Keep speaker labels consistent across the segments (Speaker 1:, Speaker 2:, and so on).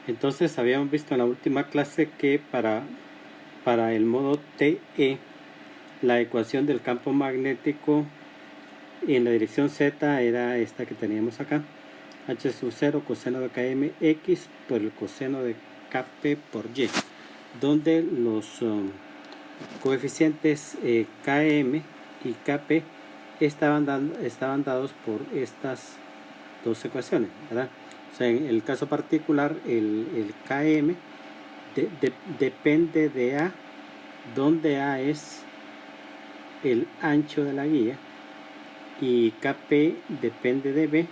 Speaker 1: Entonces habíamos visto en la última clase que para el modo TE, la ecuación del campo magnético en la dirección Z era esta que teníamos acá. H sub 0 coseno de km x por el coseno de kp por y, donde los coeficientes km y kp estaban dados por estas dos ecuaciones, ¿verdad? O sea, en el caso particular, el km depende de A, donde A es el ancho de la guía, y kp depende de B,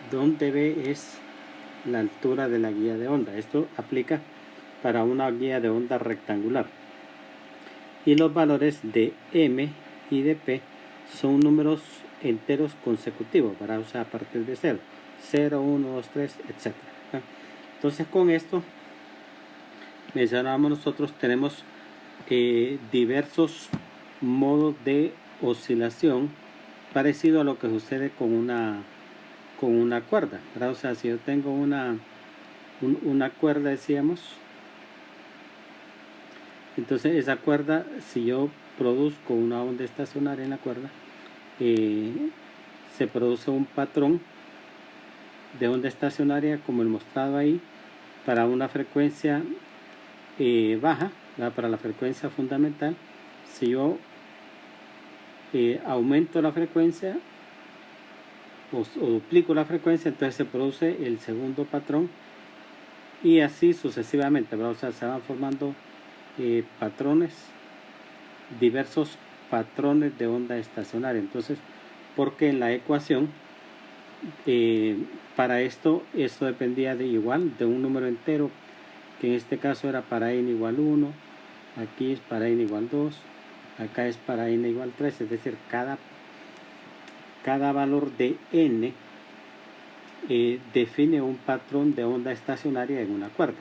Speaker 1: donde B es la altura de la guía de onda. Esto aplica para una guía de onda rectangular. Y los valores de M y de P son números enteros consecutivos, ¿verdad? O sea, a partir de 0, 0, 1, 2, 3, etc. Entonces, con esto mencionábamos nosotros, tenemos diversos modos de oscilación parecido a lo que sucede con una cuerda, ¿verdad? O sea, si yo tengo una cuerda, decíamos, entonces esa cuerda, si yo produzco una onda estacionaria en la cuerda, se produce un patrón de onda estacionaria como el mostrado ahí para una frecuencia baja, ¿verdad? Para la frecuencia fundamental. Si yo aumento la frecuencia o duplico la frecuencia, entonces se produce el segundo patrón, y así sucesivamente, ¿verdad? O sea, se van formando patrones, diversos patrones de onda estacionaria. Entonces, porque en la ecuación para esto dependía de un número entero, que en este caso era para n igual 1, aquí es para n igual 2, acá es para n igual 3, es decir, cada valor de n define un patrón de onda estacionaria en una cuerda.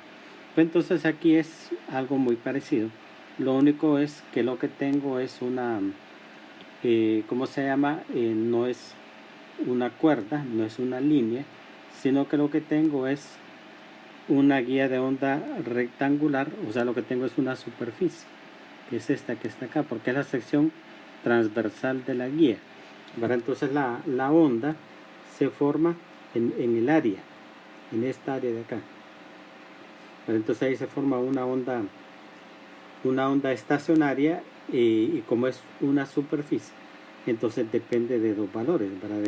Speaker 1: Pues entonces aquí es algo muy parecido. Lo único es que lo que tengo es una, ¿cómo se llama? No es una cuerda, no es una línea, sino que lo que tengo es una guía de onda rectangular. O sea, lo que tengo es una superficie, que es esta que está acá, porque es la sección transversal de la guía, ¿verdad? Entonces la onda se forma en el área, en esta área de acá. Pero entonces ahí se forma una onda estacionaria, y como es una superficie, entonces depende de dos valores, ¿verdad?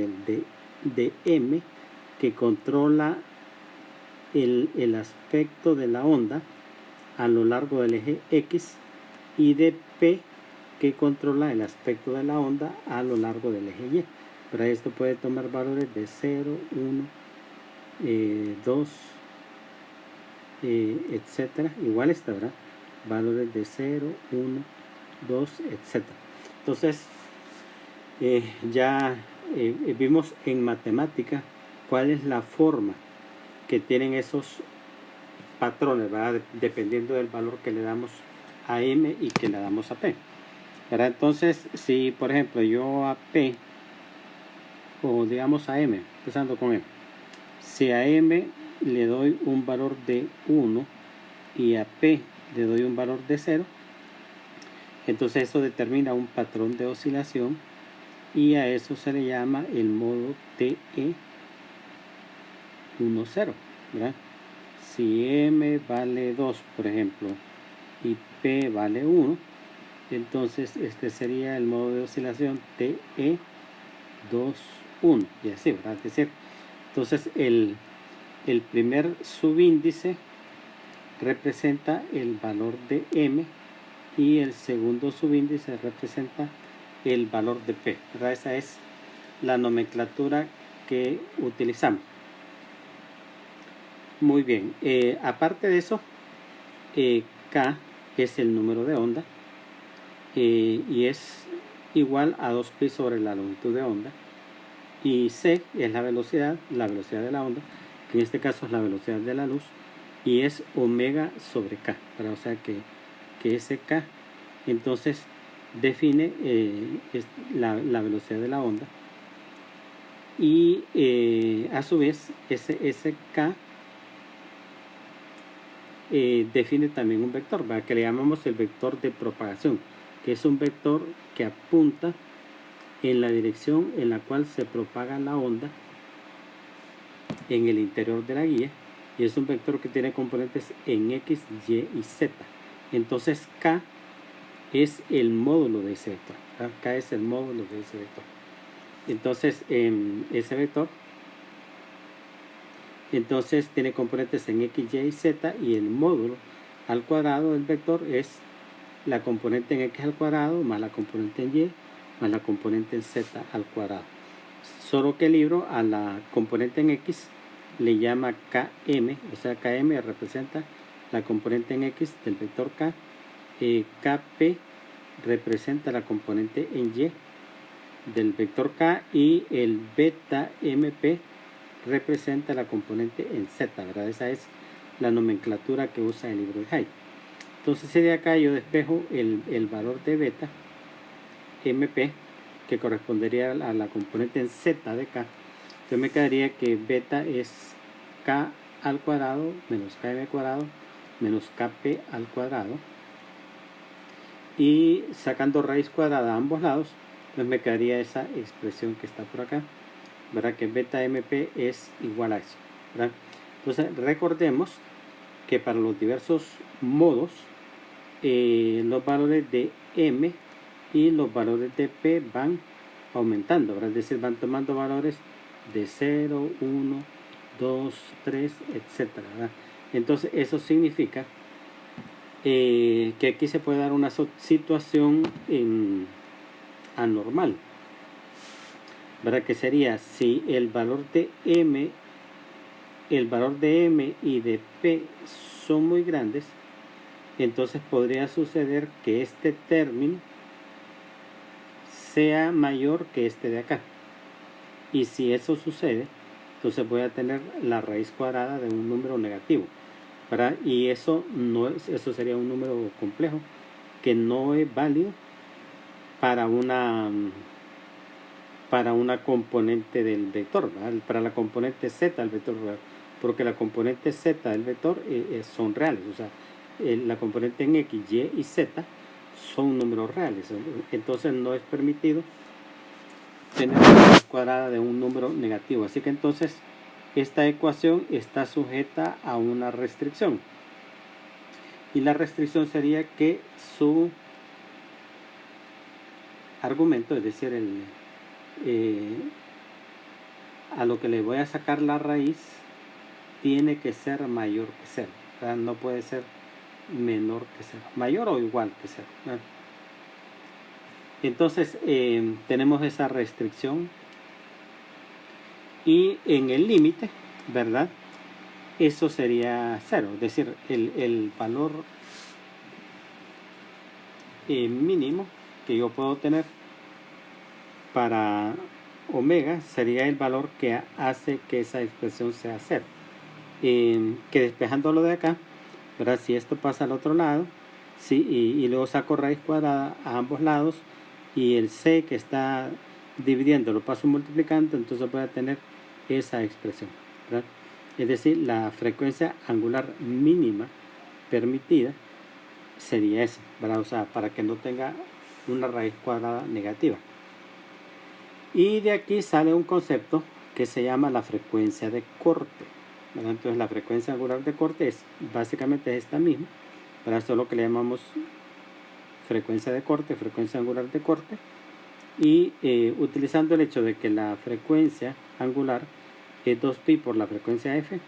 Speaker 1: De M, que controla el aspecto de la onda a lo largo del eje X, y de P, que controla el aspecto de la onda a lo largo del eje Y. Para esto puede tomar valores de 0, 1, 2, etcétera. Igual está, ¿verdad? Valores de 0, 1, 2, etcétera. Entonces, ya vimos en matemática cuál es la forma que tienen esos patrones, ¿verdad? Dependiendo del valor que le damos a M y que le damos a P, ¿verdad? Entonces, si por ejemplo yo a P, o digamos a M, empezando con M, si a M le doy un valor de 1 y a P le doy un valor de 0, entonces eso determina un patrón de oscilación, y a eso se le llama el modo TE 1,0, ¿verdad? Si M vale 2, por ejemplo, y P vale 1, entonces este sería el modo de oscilación TE 2,1, y así, ¿verdad? Es decir, entonces el primer subíndice representa el valor de M, y el segundo subíndice representa el valor de P, ¿verdad? Esa es la nomenclatura que utilizamos. Muy bien, aparte de eso, K es el número de onda, y es igual a 2pi sobre la longitud de onda, y C es la velocidad de la onda, que en este caso es la velocidad de la luz, y es omega sobre K, ¿verdad? O sea que ese K entonces define la velocidad de la onda, y a su vez ese K define también un vector, ¿verdad? Que le llamamos el vector de propagación, que es un vector que apunta en la dirección en la cual se propaga la onda en el interior de la guía, y es un vector que tiene componentes en X, Y y Z. Entonces K es el módulo de ese vector, ¿verdad? K es el módulo de ese vector. Entonces ese vector entonces tiene componentes en X, Y y Z, y el módulo al cuadrado del vector es la componente en X al cuadrado más la componente en Y más la componente en Z al cuadrado. Solo que el libro a la componente en X le llama Km, o sea, Km representa la componente en X del vector K, Kp representa la componente en Y del vector K, y el beta MP representa la componente en Z, ¿verdad? Esa es la nomenclatura que usa el libro de Hay. Entonces, si de acá yo despejo el valor de beta MP, que correspondería a la componente en Z de K, entonces me quedaría que beta es K al cuadrado menos Km cuadrado menos Kp al cuadrado, y sacando raíz cuadrada a ambos lados, pues me quedaría esa expresión que está por acá, ¿verdad? Que beta MP es igual a eso, ¿verdad? Entonces recordemos que para los diversos modos, los valores de M y los valores de P van aumentando, ¿verdad? Es decir, van tomando valores de 0, 1, 2, 3, etcétera, ¿verdad? Entonces eso significa que aquí se puede dar una situación anormal, ¿verdad? Que sería si el valor de M y de P son muy grandes, entonces podría suceder que este término sea mayor que este de acá. Y si eso sucede, entonces voy a tener la raíz cuadrada de un número negativo, ¿verdad? Y eso sería un número complejo que no es válido para una componente del vector, ¿verdad? Para la componente Z del vector, ¿verdad? Porque la componente Z del vector son reales, o sea, la componente en X, Y y Z son números reales, entonces no es permitido tener la raíz cuadrada de un número negativo. Así que entonces esta ecuación está sujeta a una restricción, y la restricción sería que su argumento, es decir, a lo que le voy a sacar la raíz, tiene que ser mayor que 0, ¿verdad? No puede ser menor que 0, mayor o igual que 0, ¿verdad? Entonces tenemos esa restricción, y en el límite, ¿verdad? Eso sería 0, es decir, el valor mínimo que yo puedo tener para omega sería el valor que hace que esa expresión sea 0. Que despejándolo de acá, ¿verdad? Si esto pasa al otro lado, ¿sí? y luego saco raíz cuadrada a ambos lados, y el c que está dividiendo lo paso multiplicando, entonces voy a tener esa expresión, ¿verdad? Es decir, la frecuencia angular mínima permitida sería esa, ¿verdad? O sea, para que no tenga una raíz cuadrada negativa. Y de aquí sale un concepto que se llama la frecuencia de corte, ¿verdad? Entonces la frecuencia angular de corte es básicamente esta misma, ¿verdad? Solo que le llamamos frecuencia de corte, frecuencia angular de corte, y utilizando el hecho de que la frecuencia angular es 2pi por la frecuencia f,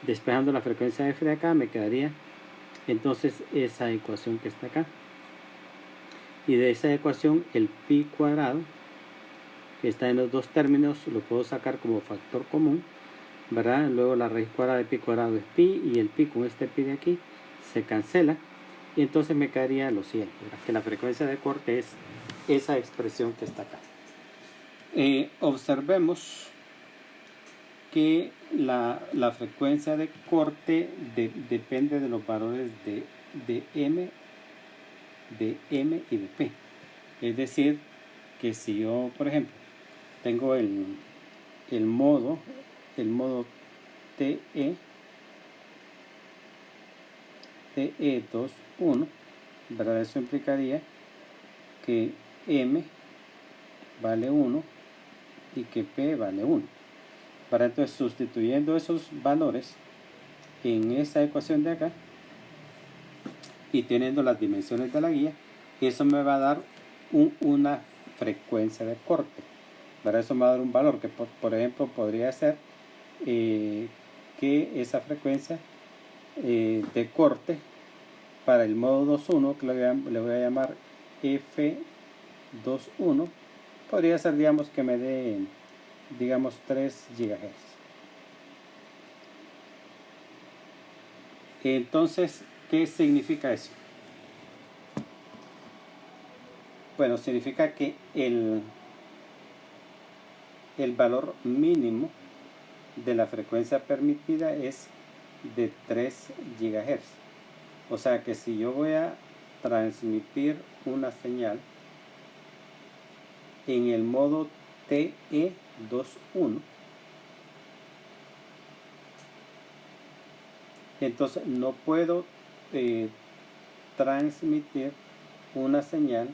Speaker 1: despejando la frecuencia f de acá, me quedaría entonces esa ecuación que está acá, y de esa ecuación el pi cuadrado que está en los dos términos lo puedo sacar como factor común, ¿verdad? Luego la raíz cuadrada de pi cuadrado es pi, y el pi con este pi de aquí se cancela, y entonces me quedaría lo siguiente, ¿verdad? Que la frecuencia de corte es esa expresión que está acá. Observemos que la frecuencia de corte depende de los valores de M y de P. Es decir, que si yo, por ejemplo, tengo el modo TE, TE2, 1, ¿verdad? Eso implicaría que M vale 1 y que P vale 1. Para entonces, sustituyendo esos valores en esa ecuación de acá y teniendo las dimensiones de la guía, eso me va a dar una frecuencia de corte. Para eso me va a dar un valor que, por ejemplo, podría ser que esa frecuencia de corte para el modo 2.1, que le voy a llamar F2.1, podría ser, digamos, que me dé, digamos, 3 GHz. Entonces, ¿qué significa eso? Bueno, significa que el valor mínimo de la frecuencia permitida es de 3 GHz. O sea que si yo voy a transmitir una señal en el modo TE2.1, entonces no puedo transmitir una señal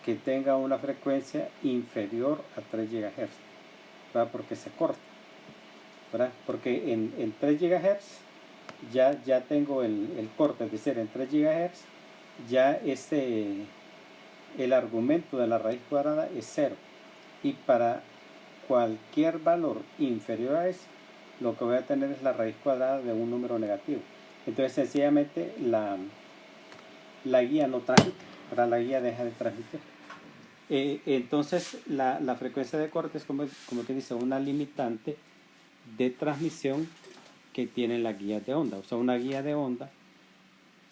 Speaker 1: que tenga una frecuencia inferior a 3 GHz, ¿verdad? Porque se corta, ¿verdad? Porque en 3 GHz ya tengo el corte, es decir, en 3 GHz ya el argumento de la raíz cuadrada es 0, y para cualquier valor inferior a eso, lo que voy a tener es la raíz cuadrada de un número negativo. Entonces sencillamente la guía no transmite, para la guía deja de transmitir. Entonces la frecuencia de corte es como que dice una limitante de transmisión que tienen las guías de onda. O sea, una guía de onda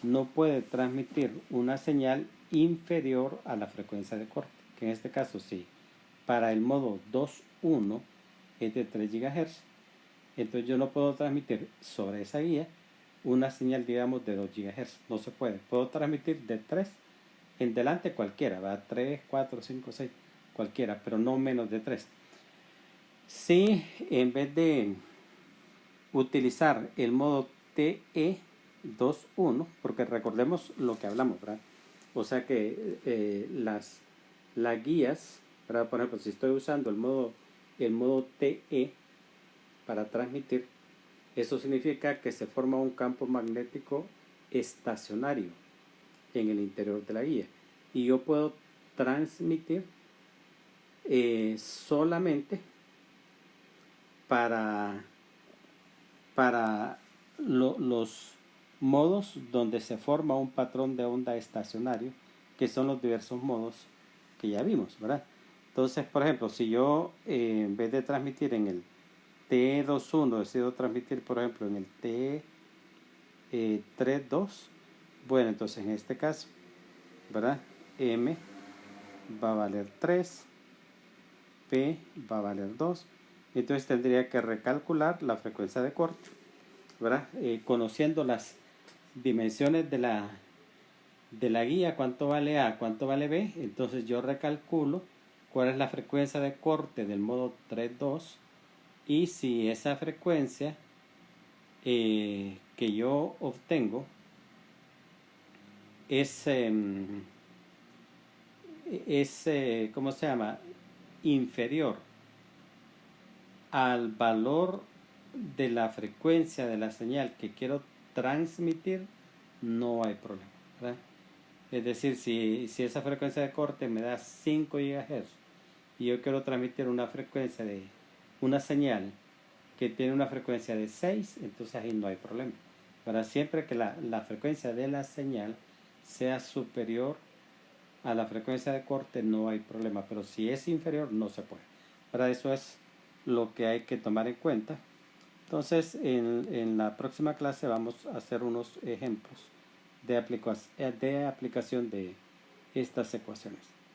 Speaker 1: no puede transmitir una señal inferior a la frecuencia de corte, que en este caso sí, para el modo 2.1 es de 3 GHz, entonces yo no puedo transmitir sobre esa guía una señal, digamos, de 2 GHz, no se puede. Puedo transmitir de 3 en delante cualquiera, va 3, 4, 5, 6, cualquiera, pero no menos de 3. Si en vez de utilizar el modo TE2.1, porque recordemos lo que hablamos, ¿verdad? O sea que las guías, ¿verdad? Por ejemplo, si estoy usando el modo TE para transmitir, eso significa que se forma un campo magnético estacionario en el interior de la guía, y yo puedo transmitir solamente para los modos donde se forma un patrón de onda estacionario, que son los diversos modos que ya vimos, ¿verdad? Entonces, por ejemplo, si yo en vez de transmitir en el TE2.1 decido transmitir, por ejemplo, en el TE3.2, bueno, entonces en este caso, ¿verdad? M va a valer 3, P va a valer 2, entonces tendría que recalcular la frecuencia de corte, ¿verdad? Conociendo las dimensiones de la guía, cuánto vale A, cuánto vale B, entonces yo recalculo cuál es la frecuencia de corte del modo 3.2, y si esa frecuencia que yo obtengo es ¿cómo se llama? Inferior al valor de la frecuencia de la señal que quiero transmitir, no hay problema, ¿verdad? Es decir, si esa frecuencia de corte me da 5 GHz y yo quiero transmitir una frecuencia de una señal que tiene una frecuencia de 6, entonces ahí no hay problema. Para siempre que la frecuencia de la señal sea superior a la frecuencia de corte, no hay problema, pero si es inferior, no se puede. Para eso es lo que hay que tomar en cuenta. Entonces, en la próxima clase vamos a hacer unos ejemplos de aplicación de estas ecuaciones.